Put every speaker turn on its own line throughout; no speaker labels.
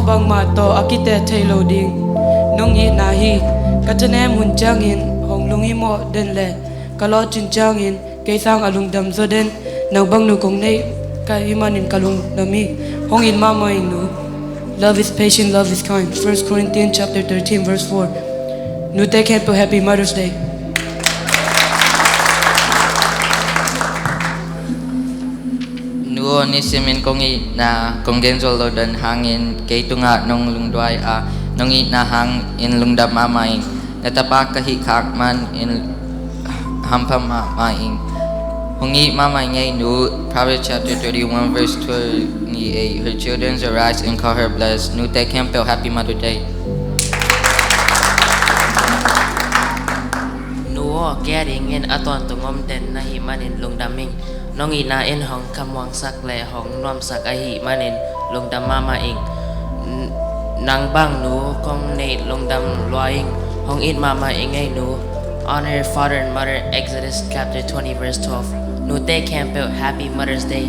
bang ma to akite thailo ding nong i na hi katane mun changin hong lungi mo den le kalo chin changin ke sang alung dam zo den nang bang nu kong nei ka imanin kalung nami hong in mama ing nu love is patient, love is kind. 1 Corinthians chapter 13 verse 4. Nute khempeuh, happy Mother's Day.
Nuo ni simin kongi na konggen solo dan hangin kay tunga nong lungdway a nong na hang in lungdam mamaing natapa kahikak man in hampam mamaing hongi mamaing ay nu Proverbs chapter 31 verse 28 her children arise and call her blessed. Nute khempeuh, happy Mother's Day.
Nuo getting in aton tungom den nahi manin lungdaming nong ina in hong kamwang sak le hong nuam sak ahi manin lungdam mama ing nang bang nu kong ne lungdam loing hong it mama ing ay nu honor your father and mother. Exodus chapter 20 verse 12. Nute khempeuh, happy Mother's Day.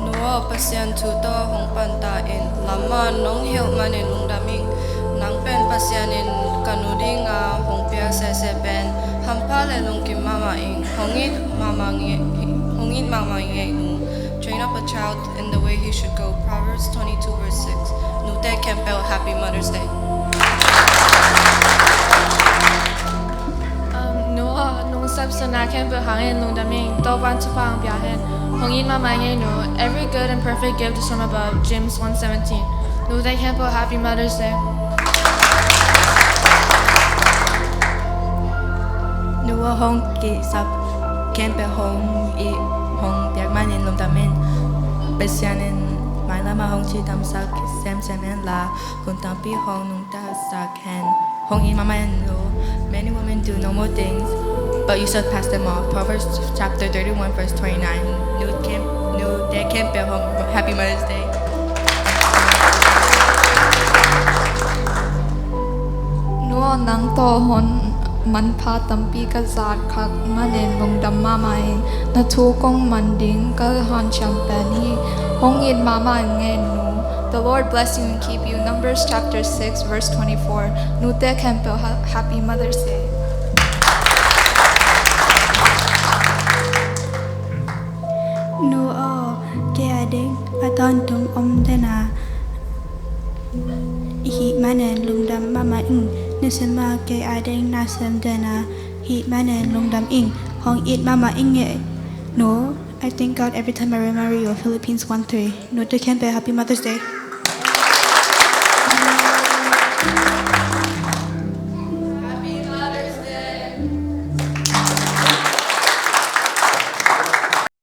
Nuo pasyan tuto hong panta in lama nong hiu manin lungdaming nang pen pasyanin kanuding hong pia se pen hampale lungkim mama ing hongit mama ngai nu train up a child in the way he should go. Proverbs 22 verse 6. Nute khempeuh, happy Mother's Day.
Nuo nung sab sana khempeuh hangin lungdaming Topa thupha ang biyahen hongin mama ngai nu every good and perfect gift is from above. James 1:17. Nute khempeuh, happy Mother's Day.
Nuo hong ki sab khempeuh hong i hong biak manin lungdamin pesyanin mai lama hong chi tam sak sem en la kun tampi hong nung ta sak hen hong in mama nu many women do normal things but you surpass them all. Proverbs chapter 31 verse 29. Nute khempeuh hong, happy Mother's Day.
Nuo nang to hon man pha tampi ka zat khak manen lungdam mamai na thu kong manding ka han champan hi hong in mama nge nu. The Lord bless you and keep you. Numbers chapter 6 verse 24. Nute khempeuh, happy Mother's Day.
Nuo ke ading aton tung dena hi manen lungdam mama ing nisema ke ading nasem dena hi manen lungdam ing hong it mama ing no. I thank God every time I remember you. Philippines 1:3. Nute khempeuh, happy Mother's Day.